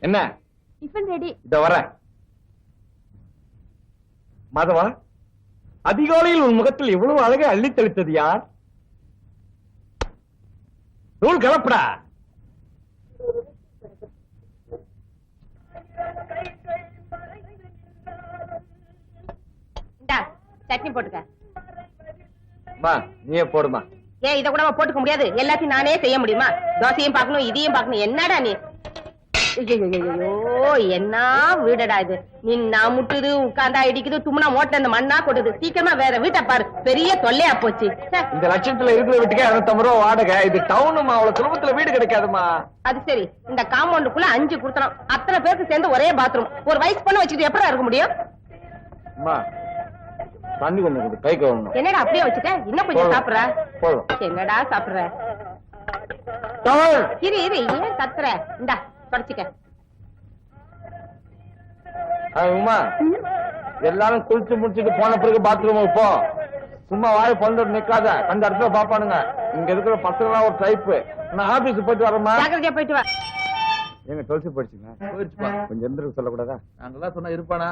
என்ன tiffin ready. இத வர மாதவா, அதிகாலையில் உன் முகத்தில் இவ்வளவு அழகை அள்ளி தெளித்தது யார்? நூல் கலப்படா. சட்னி போட்டுக்க. நீயே போடுமா. ஏன் இத கூட போட்டுக்க முடியாது? எல்லாத்தையும் நானே செய்ய முடியுமா? தோசையும் பார்க்கணும், இதையும் பார்க்கணும். என்னடா நீ? ஐயோ, என்ன வீடடா இது! நின்னா முட்டுது, உட்கார்ந்தா இடிக்குது, தும்னா மோட்ட அந்த மண்ணா கொட்டுது. சீக்கிரமா வேற வீட்டை பாரு, பெரிய தொல்லையா போச்சு. இந்த லட்சத்துல இருக்கிற வீட்டுக்கு 250 ரூபா வாடகை. இது டவுனுமா, அவ்வளவு சுலபத்துல வீடு கிடைக்காதுமா. அது சரி, இந்த காம்பவுண்டுக்குள்ள 5 கொடுத்தோம். அத்தனை பேருக்கு சேர்ந்து ஒரே பாத்ரூம். ஒரு வயசு பண்ண வச்சுட்டு எப்படி இருக்க முடியும்? தண்ணி கொஞ்சம் கை கவனம். என்னடா அப்படியே வச்சுட்ட? இன்னும் கொஞ்சம் சாப்பிடுற? என்னடா சாப்பிடுற? இரு இரு, ஏன் கத்துற? இந்தா தொடச்சிக்க. உமா, எல்லாரும் குளிச்சு முடிச்சுட்டு போன பிறகு பாத்ரூம் போ. சும்மா வாய பொண்ணு நிக்காத, அந்த இடத்துல பாப்பானுங்க. இங்க இருக்கிற பசங்களாம் ஒரு டைப்பு. நான் ஆபீஸ் போயிட்டு வரேம்மா. ஜாக்கிரதையா போயிட்டு வா. எங்க தொலைச்சு போயிடுச்சுங்க? போயிடுச்சுப்பா. கொஞ்சம் எந்திரிக்க சொல்லக்கூடாதா? நாங்கெல்லாம் சொன்னா இருப்பானா?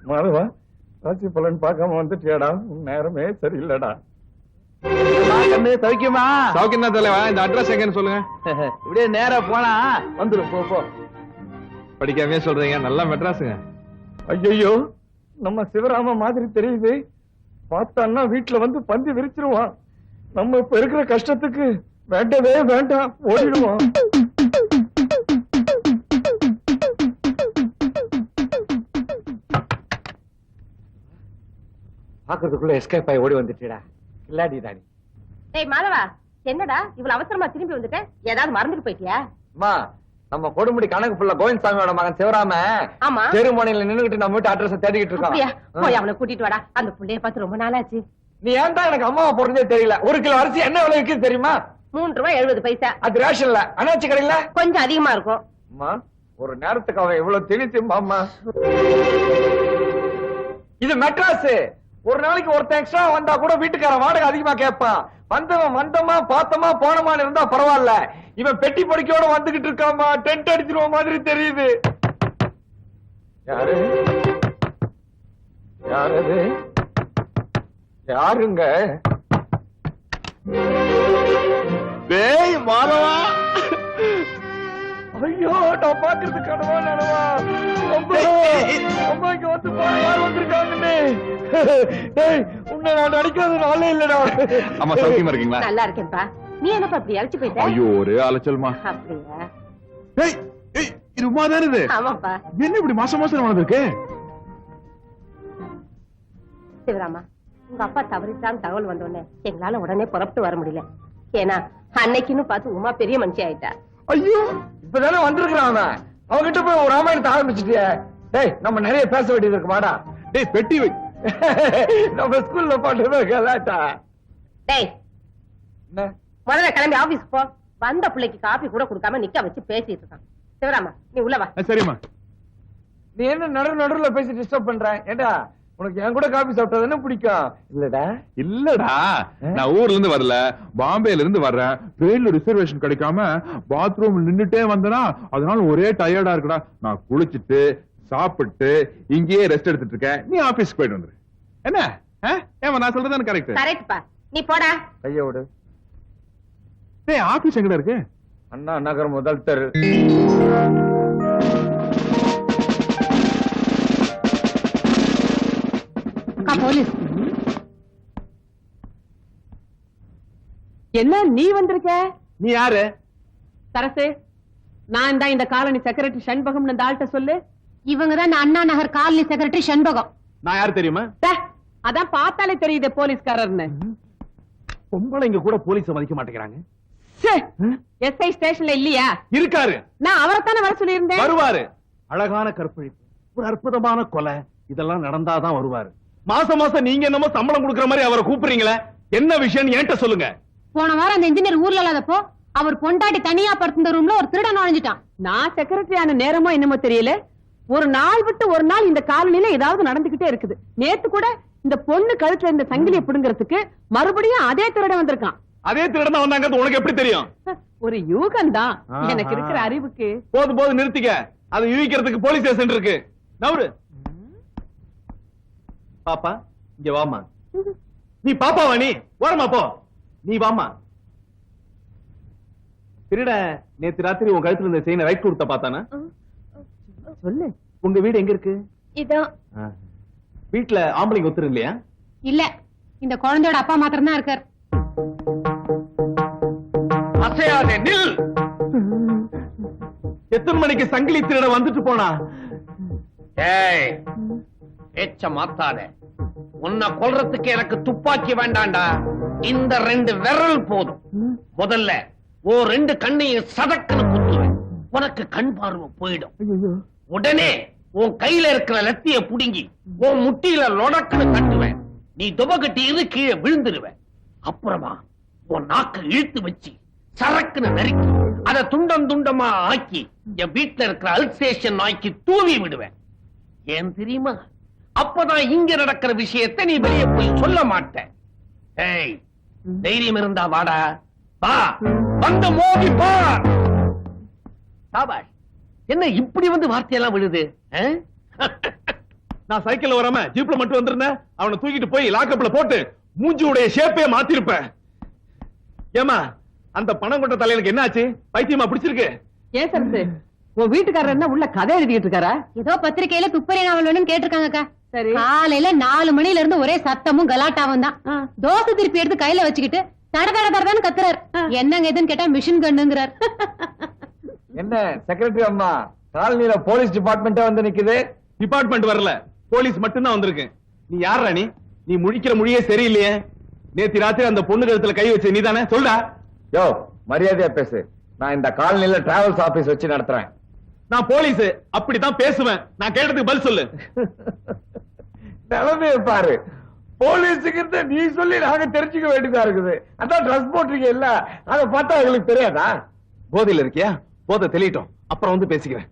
மாதவா, ராசி பலன் பார்க்காம வந்துட்டியாடா? நேரமே சரியில்லடா. சௌக்கியமா? சௌக்கியம் தான் தலைவா. இந்த அட்ரஸ் எங்கன்னு சொல்லுங்க. இப்படியே நேரா போனா வந்துடும். போ. படிக்காமே சொல்றீங்க, நல்லா மெட்ராஸுங்க. ஐயோ, நம்ம சிவராம மாதிரி தெரியுது. பார்த்தான்னா வீட்டுல வந்து பந்தி விரிச்சிருவான். நம்ம இப்ப இருக்கிற கஷ்டத்துக்கு வேண்டவே வேண்டாம், ஓடிடுவோம். பாக்குறதுக்குள்ள எஸ்கேப் ஆகி ஓடி வந்துட்டா. இல்லாடி தாடி. ஏய் மாதவா, என்னடா இவ்வளவு அவசரமா திரும்பி வந்துட்ட? ஏதாவது மறந்துட்டு போயிட்டியா? அம்மா, நம்ம கொடுமுடி கணக்கு புள்ள கோவிந்தசாமியோட மகன் சிவராம தெருமனையில நின்னுகிட்டு நம்ம வீட்டு அட்ரஸ் தேடிக்கிட்டு இருக்கான். போய் அவனை கூட்டிட்டு வாடா. அந்த புள்ளைய பார்த்து ரொம்ப நாளாச்சு. நீ ஏன் தான் எனக்கு அம்மாவை பொருந்தே தெரியல. 1 கிலோ அரிசி என்ன விலை விற்குது தெரியுமா? 3 ரூபாய் 70 பைசா. அது ரேஷன்ல, அனாச்சி கடையில கொஞ்சம் அதிகமா இருக்கும். அம்மா, ஒரு நேரத்துக்கு அவன் எவ்வளவு திணிச்சும்மா. இது மெட்ராஸ். ஒரு நாளைக்கு ஒருத்தன் எக்ஸ்ட்ரா வந்தா கூட வீட்டுக்கார வாடகை அதிகமா கேட்பான். வந்தவன் வந்தமா பார்த்தமா போனமான்னு இருந்தா பரவாயில்ல. இவன் பெட்டி படிக்கையோட வந்துகிட்டு இருக்காமா. டென்ட் அடிச்சிருவ மாதிரி தெரியுது. யாரு யாரு யாருங்க? டேய் மாதவா. ஐயோ, நான் பாக்குறது கனவா நனவா? அம்மாக்கு வந்து யார் வந்திருக்காங்கன்னு. உன்னை நான் அடிக்காத நாளே இல்லடா. அம்மா சௌக்கியமா இருக்கீங்களா? நல்லா இருக்கேன்பா. நீ என்னப்பா இப்படி அழைச்சு போயிட்ட? ஐயோ, ஒரே அலைச்சல்மா. அப்படியா? டேய், இது உமா தானே இது? ஆமாப்பா. என்ன இப்படி மாசம் மாசம் வந்திருக்கு? சிவராமா, உங்க அப்பா தவறிட்டான்னு தகவல் வந்தோடனே எங்களால உடனே புறப்பட்டு வர முடியல. ஏன்னா அன்னைக்குன்னு பார்த்து உமா பெரிய மனுஷி ஆயிட்டா. ஐயோ, இப்பதானே வந்திருக்கிறான். அவன்கிட்ட போய் ஒரு ராமாயணத்தை ஆரம்பிச்சுட்டிய. டேய், நம்ம நிறைய பேச வேண்டியது இருக்கு. மாடா. டேய், பெட்டி வை. நம்ம ஸ்கூல்ல பாட்டு கலாட்டா. டேய், முதல்ல கிளம்பி ஆபீஸ் போ. வந்த பிள்ளைக்கு காபி கூட கொடுக்காம நிக்க வச்சு பேசிட்டு இருக்கான். சிவராமா, நீ உள்ள வா. சரிம்மா. நீ என்ன நடுவுல பேசி டிஸ்டர்ப் பண்ற? ஏண்டா, உனக்கு என் கூட காபி சாப்பிட்டது பிடிக்கும் இல்லடா? இல்லடா, நான் ஊர்ல இருந்து வரல, பாம்பேல இருந்து வர்றேன். ட்ரெயின்ல ரிசர்வேஷன் கிடைக்காம பாத்ரூம் நின்னுட்டே வந்தனா, அதனால ஒரே டயர்டா இருக்குடா. நான் குளிச்சுட்டு சாப்பிட்டு இங்கேயே ரெஸ்ட் எடுத்துட்டு இருக்கேன். நீ ஆபீஸ்க்கு போயிட்டு வந்துரு. என்ன? ஏமா நான் சொல்றது கரெக்ட்? கரெக்ட்பா. நீ போடா. கைய விடு. டேய், ஆபீஸ் எங்கடா இருக்கு? அண்ணா நகர் முதல் தெரு. போலீஸ். என்ன நீ வந்திருக்க? நீ யாரு? சரசு, நான் தான் இந்த காலனி செக்ரட்டரி சண்பகம். இந்த ஆள்கிட்ட சொல்லு. இவங்கதான் அண்ணா நகர் காலனி செக்ரட்டரி சண்பகம். நான் யாரு தெரியுமா? அதான் பார்த்தாலே தெரியுது போலீஸ்காரர்னு. பொம்பளைங்க கூட போலீஸ மதிக்க மாட்டேங்கிறாங்க. எஸ்ஐ ஸ்டேஷன்ல இல்லையா? இருக்காரு. நான் அவரைத்தானே வர சொல்லியிருந்தேன். வருவாரு. அழகான கற்பழிப்பு, ஒரு அற்புதமான கொலை, இதெல்லாம் நடந்தாதான் வருவாரு. மாசம் மாசம் நீங்க என்னமோ சம்பளம் கொடுக்கற மாதிரி அவரை கூப்பிடுறீங்களே, என்ன விஷயம் என்கிட்ட சொல்லுங்க. போன வாரம் அந்த இன்ஜினியர் ஊர்ல இல்லாதப்போ அவர் பொண்டாட்டி தனியா படுத்திருந்த ரூம்ல ஒரு திருடன் நுழைஞ்சிட்டான். நான் செக்ரட்டரி ஆன நேரமோ என்னமோ தெரியல, ஒரு நாள் விட்டு ஒரு நாள் இந்த காலனில ஏதாவது நடந்துகிட்டே இருக்குது. நேத்து கூட இந்த பொண்ணு கழுத்துல இந்த சங்கிலியை பிடுங்கிறதுக்கு மறுபடியும் அதே திருடன் வந்திருக்கான். அதே திருடன் தான் வந்தாங்க உனக்கு எப்படி தெரியும்? ஒரு யூகம் தான் ஆஹா. எனக்கு இருக்கிற அறிவுக்கு. போது நிறுத்திக்க. அதை யூகிக்கிறதுக்கு போலீஸ் ஸ்டேஷன் இருக்கு. நவுரு. பாப்பா இங்க வாமா. நீ பாப்பாவா? நீ ஓரமா போ. நீ வாமா. திருட நேத்து ராத்திரி உன் கழுத்துல இருந்த செயினை ரைட் கொடுத்த பார்த்தானா? சொல்லு. உங்க வீடு எங்க இருக்கு? இதான். வீட்டுல ஆம்பளைங்க ஒத்துரு இல்லையா? இல்ல, இந்த குழந்தையோட அப்பா மாத்திரம் தான் இருக்கார். அசையாதே, நில். எத்தனை மணிக்கு சங்கிலி திருட வந்துட்டு போனா? ஏய், பேச்ச மாத்தாத. உன்னை கொல்றதுக்கு எனக்கு துப்பாக்கி வேண்டாண்டா. இந்த 2 விரல் போதும். முதல்ல 2 கண்ணையும் சதக்குன்னு குத்துவேன். உனக்கு கண் பார்வை போயிடும். உடனே உன் கையில இருக்கிற லத்திய புடுங்கி உன் முட்டியில லொடக்குன்னு தட்டுவேன். நீ துபகட்டி கீழே விழுந்துருவேன். அப்புறமா உன் நாக்கு இழுத்து வச்சு சரக்குன்னு நறுக்கி அதை துண்டம் துண்டமா ஆக்கி என் வீட்டுல இருக்கிற அல்சேஷன் நாய்க்கு தூவி விடுவேன். ஏன் தெரியுமா? அப்பதான் இங்க நடக்கிற விஷயத்தை நீ வெளியே போய் சொல்ல மாட்ட. ஏய், தைரியம் இருந்தா வாடா. வா, வந்து மோதி பார். சாபாஷ். என்ன இப்படி வந்து வார்த்தையெல்லாம் விழுது? நான் சைக்கிள்ல வராம ஜீப்ல மட்டும் வந்திருந்தேன். அவனை தூக்கிட்டு போய் லாக்கப்ல போட்டு மூஞ்சியுடைய ஷேப்பே மாத்திருப்பேன். ஏமா, அந்த பணம் கொண்ட தலைவனுக்கு என்னாச்சு? பைத்தியமா பிடிச்சிருக்கு? ஏன் சரசு, உன் வீட்டுக்காரர் என்ன உள்ள கதை எழுதிட்டு இருக்காரா? ஏதோ பத்திரிக்கையில துப்பறி நாவல் வேணும்னு கேட்டிருக்காங்கக்கா. சரி. காலையில 4 மணில இருந்து ஒரே சத்தமும் கலாட்டாவும் தான். தோசை திருப்பி எடுத்து கையில வச்சுக்கிட்டு தட தட தடன்னு கத்துறாரு. என்னங்க எதுன்னு கேட்டா மிஷின் கண்ணுங்கிறார். என்ன செக்ரட்டரி அம்மா, காலனியில போலீஸ் டிபார்ட்மெண்டே வந்து நிக்குது? டிபார்ட்மெண்ட் வரல, போலீஸ் மட்டும் தான் வந்திருக்கு. நீ யாரா? நீ முழிக்கிற மொழியே சரியில்லையே. நேத்து ராத்திரி அந்த பொண்ணு கழுத்துல கை வச்ச நீதானே? சொல்டா. யோ, மரியாதையா பேசு. நான் இந்த காலனியில டிராவல்ஸ் ஆபீஸ் வச்சு நடத்துறேன். நான் போலீஸ், அப்படித்தான் பேசுவேன். நான் கேட்டதுக்கு பதில் சொல்லு. நிலைமையை பாரு. போலீஸுக்கு நீ சொல்லி நாங்க தெரிஞ்சுக்க வேண்டியதா இருக்குது. அதான் ட்ரெஸ் போட்டிருக்க இல்ல, அதை பார்த்தா எங்களுக்கு தெரியாதா? போதையில இருக்கியா? போதை தெளிட்டோம், அப்புறம் வந்து பேசிக்கிறேன்.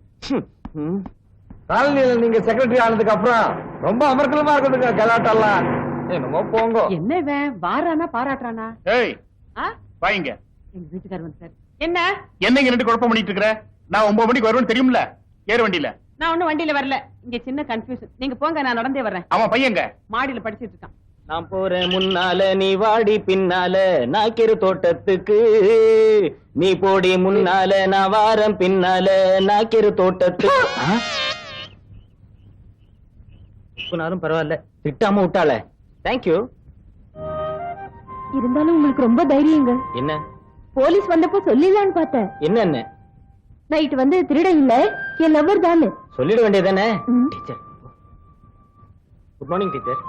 காலனியில நீங்க செக்ரட்டரி ஆனதுக்கு அப்புறம் ரொம்ப அமர்க்கலமா இருக்குதுங்க கலாட்டெல்லாம். என்னமோ போங்க. என்ன இவன் வாரானா பாராட்டுறானா? ஏய், வாங்க. எங்க வீட்டுக்காரர் வந்து சார். என்ன என்னங்க 2 குழப்பம் பண்ணிட்டு இருக்கற? நான் 9 மணிக்கு வருவேன்னு தெரியும்ல? ஏறு வண்டியில. நான் ஒண்ணும் வண்டியில வரல. இங்க சின்ன கன்ஃபியூஷன். நீங்க போங்க, நான் நடந்தே வர்றேன். அவன் பையங்க மாடியில படிச்சிட்டு இருக்கான். நான் போறேன் முன்னால, நீ வாடி பின்னால, நாக்கிரு தோட்டத்துக்கு. நீ போடி முன்னால, நான் வாரம் பின்னால, நாக்கிரு தோட்டத்துக்கு. சொன்னாலும் பரவாயில்ல, திட்டாம விட்டாள. தேங்க்யூ. இருந்தாலும் உங்களுக்கு ரொம்ப தைரியங்க. என்ன போலீஸ் வந்தப்போ சொல்லிடலான்னு பார்த்தேன். என்ன நைட் வந்து திருடன் இல்ல, என் லவ்வர் தானே. சொல்லிட வேண்டியதானே? ம். Teacher, good morning teacher.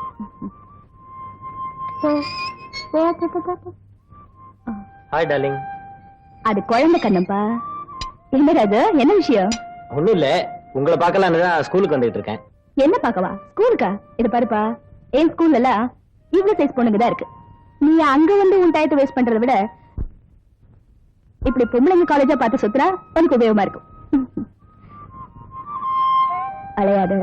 Hi darling. அது குழந்தை கண்ணப்பா. என்ன ராஜு, என்ன விஷயம்? ஒண்ணும் இல்ல, உங்களை பார்க்கலான்னு தான் ஸ்கூலுக்கு வந்துட்டு இருக்கேன். என்ன பாக்கவா? ஸ்கூலுக்கா? இது பாருப்பா, என் ஸ்கூல்ல எல்லாம் இவ்வளவு சைஸ் பொண்ணுங்க தான் இருக்கு. நீ அங்க வந்து உன் டயத்தை வேஸ்ட் பண்றதை விட இப்படி பொம்பளைங்க காலேஜா பார்த்து சுத்துறா உனக்கு உபயோகமா இருக்கும். அலையாத.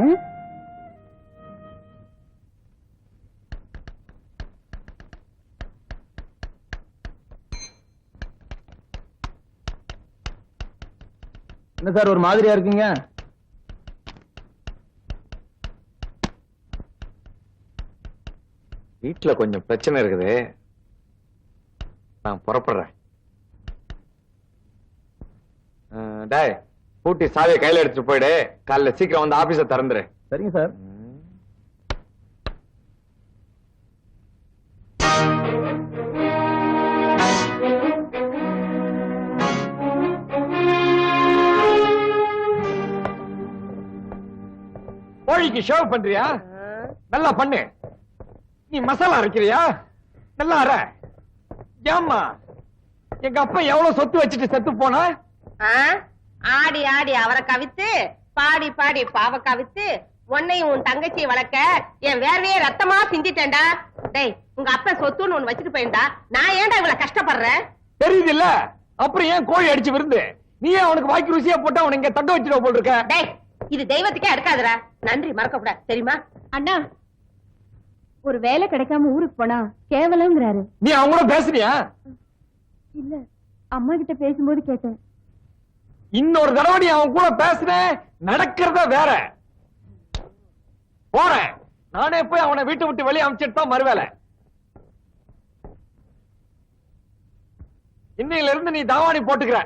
என்ன சார் ஒரு மாதிரியா இருக்கீங்க? வீட்டுல கொஞ்சம் பிரச்சனை இருக்குது, நான் புறப்படுறேன். டேய், பூட்டி சாவியை கையில எடுத்துட்டு போயிடு. காலைல சீக்கிரம் வந்து ஆபீஸ திறந்துரு. சரிங்க சார். கோழிக்கு ஷேவ் பண்றியா? நல்லா பண்ணு. நீ மசாலா அரைக்கிறியா? நல்லா அரை. ஏம்மா, எங்க அப்பா எவ்வளவு சொத்து வச்சுட்டு செத்து போனா? ஆடி ஆடி அவரை கவித்து, பாடி பாடி பாவ கவித்து, உன்னையும் உன் தங்கச்சியை வளர்க்க என் வேர்வையே ரத்தமா சிந்திட்டேன்டா. டேய், உங்க அப்பா சொத்துன்னு ஒண்ணு வச்சுட்டு போயிருந்தா நான் ஏன்டா இவ்வளவு கஷ்டப்படுறேன்? தெரியுது இல்ல, அப்புறம் ஏன் கோழி அடிச்சு விருந்து? நீ அவனுக்கு வாய்க்கு ருசியா போட்டு அவனை இங்க தங்க வச்சிருவ போல் இருக்க. டேய், இது தெய்வத்துக்கே எடுக்காதடா. நன்றி மறக்க கூடாது, தெரியுமா? அண்ணா, ஒரு வேலை கிடைக்காம ஊருக்கு போனா கேவலம்ங்கிறாரு. நீ அவங்களோட பேசுறியா? இல்ல அம்மா கிட்ட பேசும்போது கேட்டேன். இன்னொரு தடவை நீ அவன் கூட பேசுன நடக்கிறத வேற. போறேன், நானே போய் அவனை வீட்டை விட்டு வெளியே அனுப்பிச்சிட்டு தான் மறுவேலை. இன்னையில இருந்து நீ தாவாணி போட்டுக்கிற.